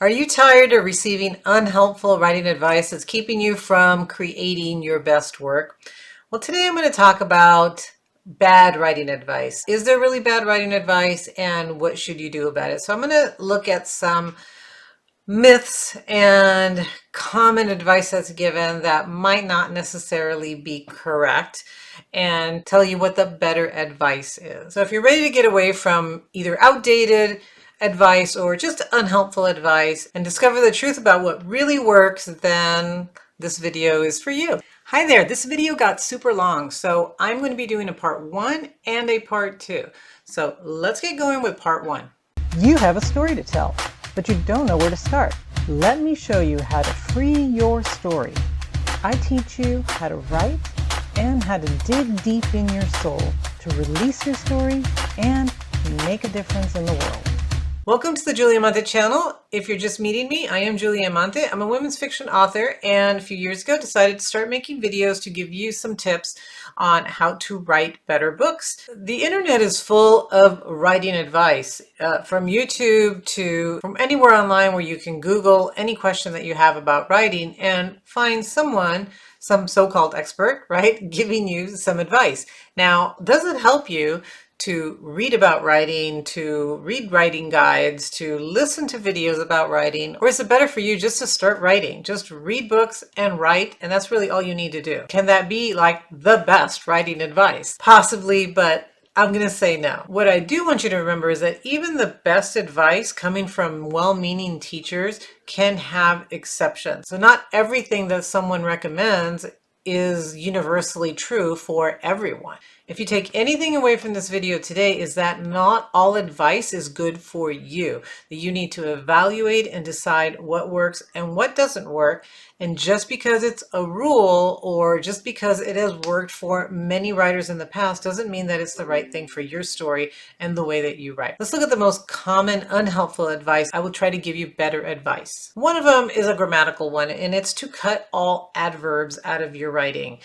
Are you tired of receiving unhelpful writing advice that's keeping you from creating your best work? Well, today I'm going to talk about bad writing advice. Is there really bad writing advice, and what should you do about it? So I'm going to look at some myths and common advice that's given that might not necessarily be correct, and tell you what the better advice is. So if you're ready to get away from either outdated advice or just unhelpful advice and discover the truth about what really works, then this video is for you. Hi there, this video got super long, so I'm going to be doing a part 1 and a part 2. So let's get going with part 1. You have a story to tell, but you don't know where to start. Let me show you how to free your story. I teach you how to write and how to dig deep in your soul to release your story and make a difference in the world. Welcome to the Julia Amante channel. If you're just meeting me, I am Julia Amante. I'm a women's fiction author, and a few years ago decided to start making videos to give you some tips on how to write better books. The internet is full of writing advice, from YouTube to from anywhere online where you can Google any question that you have about writing and find someone, some so-called expert, right, giving you some advice. Now, does it help you to read about writing, to read writing guides, to listen to videos about writing? Or is it better for you just to start writing? Just read books and write, and that's really all you need to do. Can that be like the best writing advice? Possibly, but I'm going to say no. What I do want you to remember is that even the best advice coming from well-meaning teachers can have exceptions. So not everything that someone recommends is universally true for everyone. If you take anything away from this video today, is that not all advice is good for you. That you need to evaluate and decide what works and what doesn't work. And just because it's a rule or just because it has worked for many writers in the past doesn't mean that it's the right thing for your story and the way that you write. Let's look at the most common unhelpful advice. I will try to give you better advice. One of them is a grammatical one, and it's to cut all adverbs out of your writing.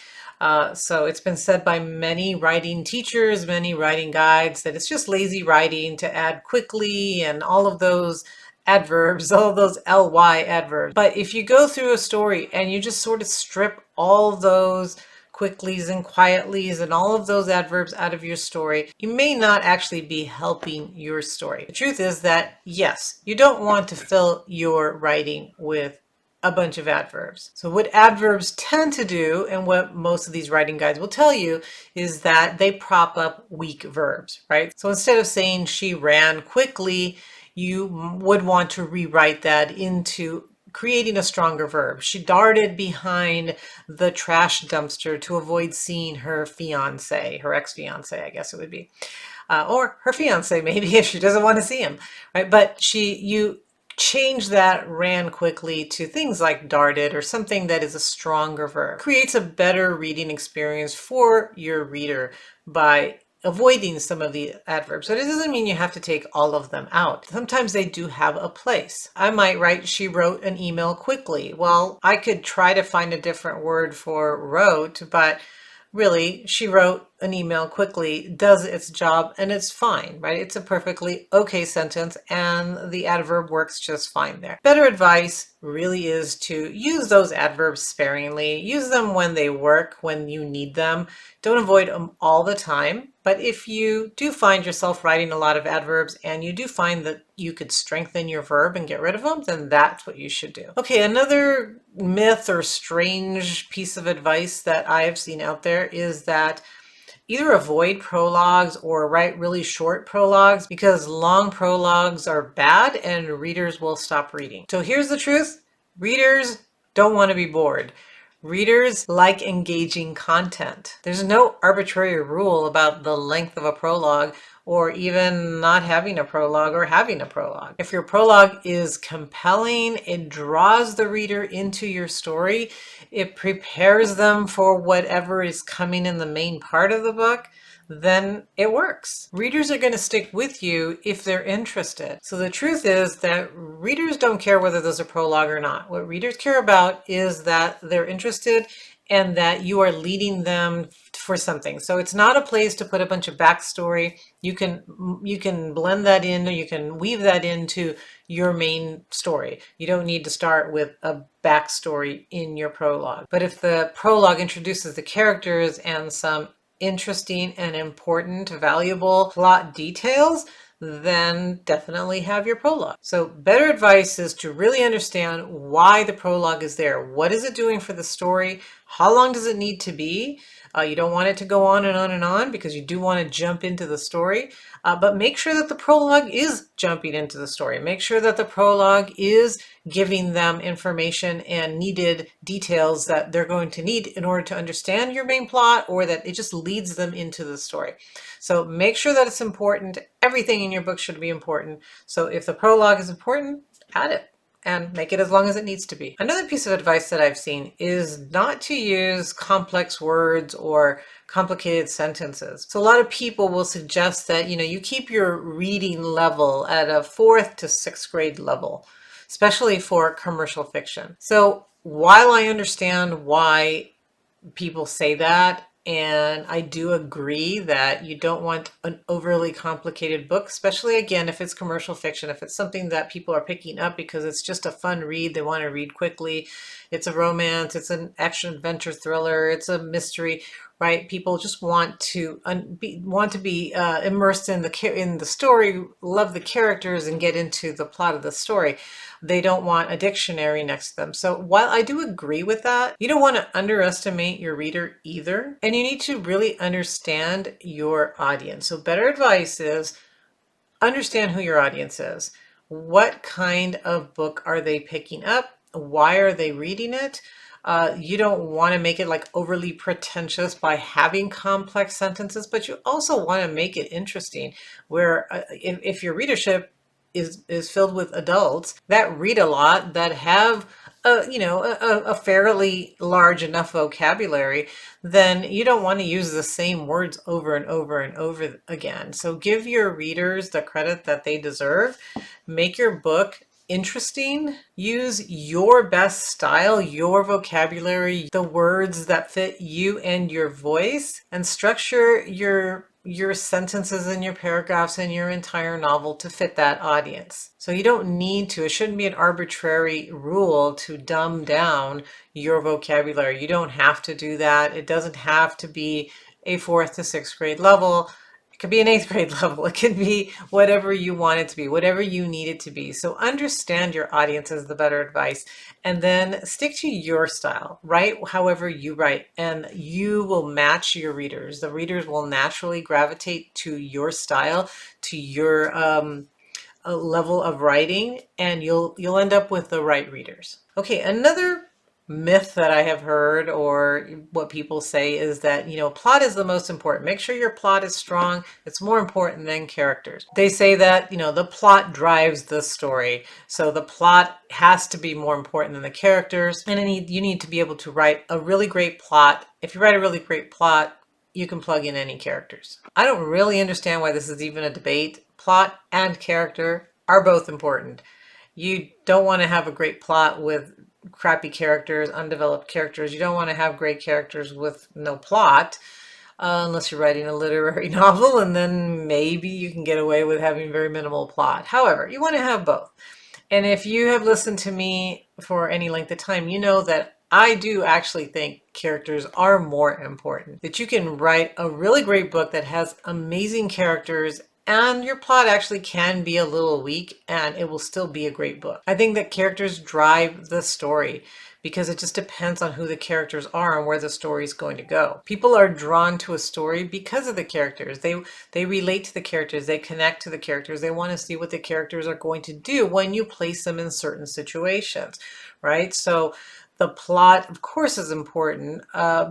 So it's been said by many writing teachers, many writing guides, that it's just lazy writing to add quickly and all of those adverbs, all of those ly adverbs. But if you go through a story and you just sort of strip all those quicklies and quietlies and all of those adverbs out of your story, you may not actually be helping your story. The truth is that, yes, you don't want to fill your writing with a bunch of adverbs. So what adverbs tend to do, and what most of these writing guides will tell you, is that they prop up weak verbs, right? So instead of saying she ran quickly, you would want to rewrite that into creating a stronger verb. She darted behind the trash dumpster to avoid seeing her fiance, her ex-fiance, I guess it would be, or her fiance maybe if she doesn't want to see him, right? But you change that ran quickly to things like darted or something that is a stronger verb. Creates a better reading experience for your reader by avoiding some of the adverbs. But it doesn't mean you have to take all of them out. Sometimes they do have a place. I might write, she wrote an email quickly. Well, I could try to find a different word for wrote, but really, she wrote an email quickly, does its job, and it's fine, right? It's a perfectly okay sentence, and the adverb works just fine there. Better advice really is to use those adverbs sparingly. Use them when they work, when you need them. Don't avoid them all the time. But if you do find yourself writing a lot of adverbs and you do find that you could strengthen your verb and get rid of them, then that's what you should do. Okay, another myth or strange piece of advice that I have seen out there is that either avoid prologues or write really short prologues because long prologues are bad and readers will stop reading. So here's the truth. Readers don't want to be bored. Readers like engaging content. There's no arbitrary rule about the length of a prologue or even not having a prologue or having a prologue. If your prologue is compelling, it draws the reader into your story, it prepares them for whatever is coming in the main part of the book, then it works. Readers are going to stick with you if they're interested. So the truth is that readers don't care whether there's a prologue or not. What readers care about is that they're interested and that you are leading them for something. So it's not a place to put a bunch of backstory. You can blend that in, or you can weave that into your main story. You don't need to start with a backstory in your prologue. But if the prologue introduces the characters and some interesting and important, valuable plot details, then definitely have your prologue. So better advice is to really understand why the prologue is there. What is it doing for the story? How long does it need to be? You don't want it to go on and on and on, because you do want to jump into the story. But make sure that the prologue is jumping into the story. Make sure that the prologue is giving them information and needed details that they're going to need in order to understand your main plot, or that it just leads them into the story. So make sure that it's important. Everything in your book should be important. So if the prologue is important, add it and make it as long as it needs to be. Another piece of advice that I've seen is not to use complex words or complicated sentences. So a lot of people will suggest that, you keep your reading level at a 4th to 6th grade level, especially for commercial fiction. So while I understand why people say that, and I do agree that you don't want an overly complicated book, especially again, if it's commercial fiction, if it's something that people are picking up because it's just a fun read, they want to read quickly. It's a romance, it's an action adventure thriller, it's a mystery, right? People just want to be immersed in the story, love the characters, and get into the plot of the story. They don't want a dictionary next to them. So while I do agree with that, you don't want to underestimate your reader either. And you need to really understand your audience. So better advice is understand who your audience is. What kind of book are they picking up? Why are they reading it? You don't want to make it like overly pretentious by having complex sentences, but you also want to make it interesting, where if your readership is filled with adults that read a lot, that have a fairly large enough vocabulary, then you don't want to use the same words over and over and over again. So give your readers the credit that they deserve. Make your book interesting. Use your best style, your vocabulary, the words that fit you and your voice, and structure your sentences and your paragraphs and your entire novel to fit that audience. So you don't need to, it shouldn't be an arbitrary rule to dumb down your vocabulary. You don't have to do that. It doesn't have to be a 4th to 6th grade level. It could be an 8th grade level. It could be whatever you want it to be, whatever you need it to be. So understand your audience is the better advice, and then stick to your style. Write however you write, and you will match your readers. The readers will naturally gravitate to your style, to your level of writing, and you'll end up with the right readers. Okay, another myth that I have heard, or what people say, is that plot is the most important. Make sure your plot is strong. It's more important than characters. They say that the plot drives the story, so the plot has to be more important than the characters, and you need to be able to write a really great plot. If you write a really great plot, you can plug in any characters. I don't really understand why this is even a debate. Plot and character are both important. You don't want to have a great plot with crappy characters, undeveloped characters. You don't want to have great characters with no plot, unless you're writing a literary novel, and then maybe you can get away with having very minimal plot. However, you want to have both. And if you have listened to me for any length of time, you know that I do actually think characters are more important. That you can write a really great book that has amazing characters, and your plot actually can be a little weak, and it will still be a great book. I think that characters drive the story, because it just depends on who the characters are and where the story is going to go. People are drawn to a story because of the characters. They relate to the characters, they connect to the characters, they want to see what the characters are going to do when you place them in certain situations, right? So the plot, of course, is important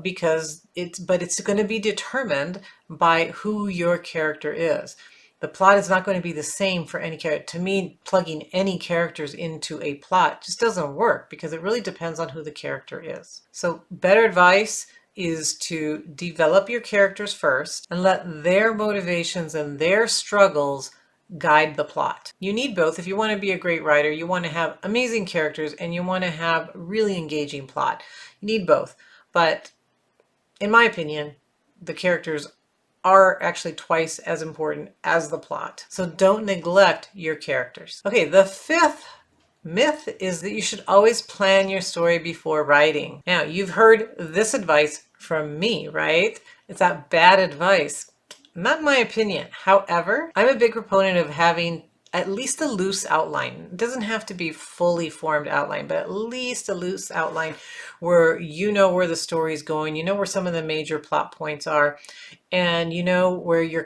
because it's going to be determined by who your character is. The plot is not going to be the same for any character. To me, plugging any characters into a plot just doesn't work, because it really depends on who the character is. So better advice is to develop your characters first and let their motivations and their struggles guide the plot. You need both. If you want to be a great writer, you want to have amazing characters, and you want to have really engaging plot. You need both. but in my opinion, the characters are actually twice as important as the plot. So don't neglect your characters. Okay, the fifth myth is that you should always plan your story before writing. Now, you've heard this advice from me, right? It's that bad advice. Not my opinion. However, I'm a big proponent of having at least a loose outline. It doesn't have to be fully formed outline, but at least a loose outline where you know where the story's going, you know where some of the major plot points are, and you know where your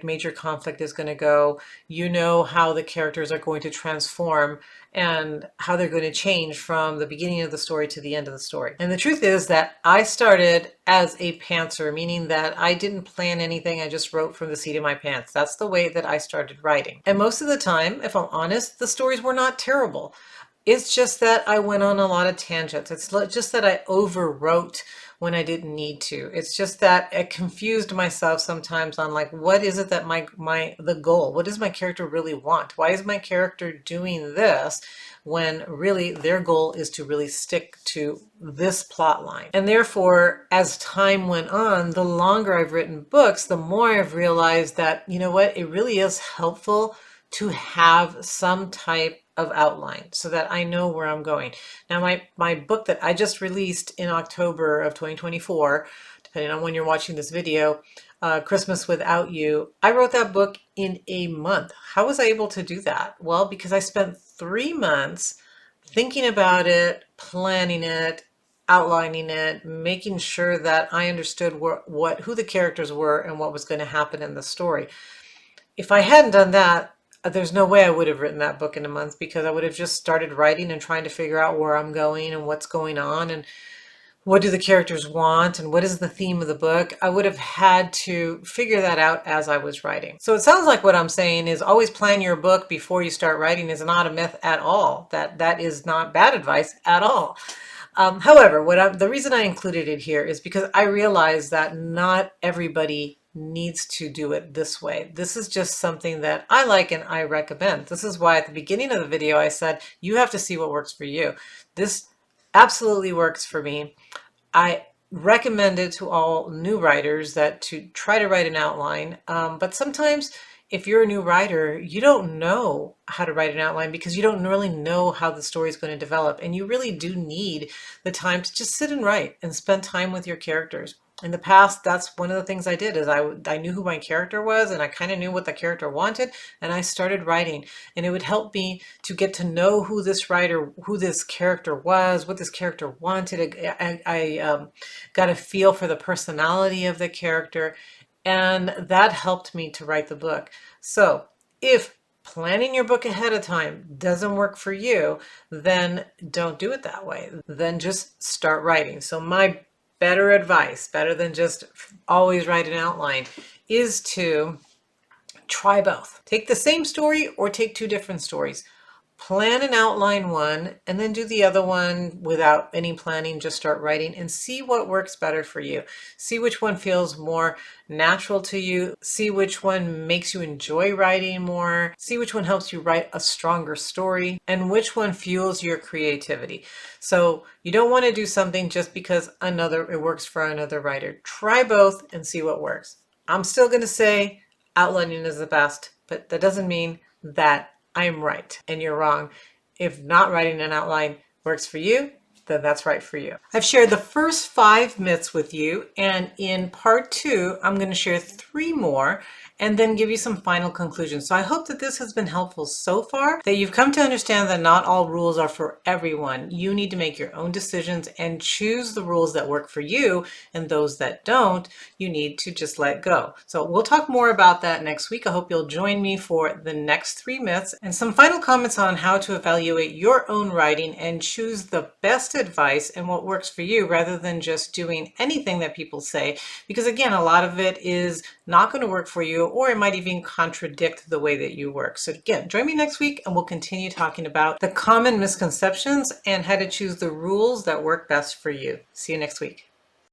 major conflict is going to go. You know how the characters are going to transform and how they're going to change from the beginning of the story to the end of the story. And the truth is that I started as a pantser, meaning that I didn't plan anything. I just wrote from the seat of my pants. That's the way that I started writing. And most of the time, if I'm honest, the stories were not terrible. It's just that I went on a lot of tangents. It's just that I overwrote when I didn't need to. It's just that I confused myself sometimes on like, what is it that the goal, what does my character really want? Why is my character doing this when really their goal is to really stick to this plot line? And therefore, as time went on, the longer I've written books, the more I've realized that, you know what, it really is helpful to have some type of outline so that I know where I'm going. Now, my book that I just released in October of 2024, depending on when you're watching this video, Christmas Without You, I wrote that book in a month. How was I able to do that? Well, because I spent 3 months thinking about it, planning it, outlining it, making sure that I understood who the characters were and what was going to happen in the story. If I hadn't done that, there's no way I would have written that book in a month, because I would have just started writing and trying to figure out where I'm going and what's going on and what do the characters want and what is the theme of the book. I would have had to figure that out as I was writing. So it sounds like what I'm saying is always plan your book before you start writing is not a myth at all. That is not bad advice at all. However, the reason I included it here is because I realize that not everybody needs to do it this way. This is just something that I like and I recommend. This is why at the beginning of the video I said you have to see what works for you. This absolutely works for me. I recommend it to all new writers that to try to write an outline, but sometimes if you're a new writer, you don't know how to write an outline because you don't really know how the story is going to develop, and you really do need the time to just sit and write and spend time with your characters. In the past, that's one of the things I did is I knew who my character was and I kind of knew what the character wanted, and I started writing, and it would help me to get to know who this character was, what this character wanted. I got a feel for the personality of the character, and that helped me to write the book. So if planning your book ahead of time doesn't work for you, then don't do it that way. Then just start writing. So my better advice, better than just always write an outline, is to try both. Take the same story or take 2 different stories. Plan and outline one and then do the other one without any planning. Just start writing and see what works better for you. See which one feels more natural to you. See which one makes you enjoy writing more. See which one helps you write a stronger story and which one fuels your creativity. So you don't want to do something just because it works for another writer. Try both and see what works. I'm still going to say outlining is the best, but that doesn't mean that I'm right and you're wrong. If not writing an outline works for you, then that's right for you. I've shared the first 5 myths with you, and in part 2, I'm going to share 3 more and then give you some final conclusions. So I hope that this has been helpful so far, that you've come to understand that not all rules are for everyone. You need to make your own decisions and choose the rules that work for you, and those that don't, you need to just let go. So we'll talk more about that next week. I hope you'll join me for the next 3 myths and some final comments on how to evaluate your own writing and choose the best advice and what works for you, rather than just doing anything that people say, because again, a lot of it is not going to work for you, or it might even contradict the way that you work. So again, join me next week and we'll continue talking about the common misconceptions and how to choose the rules that work best for you. See you next week.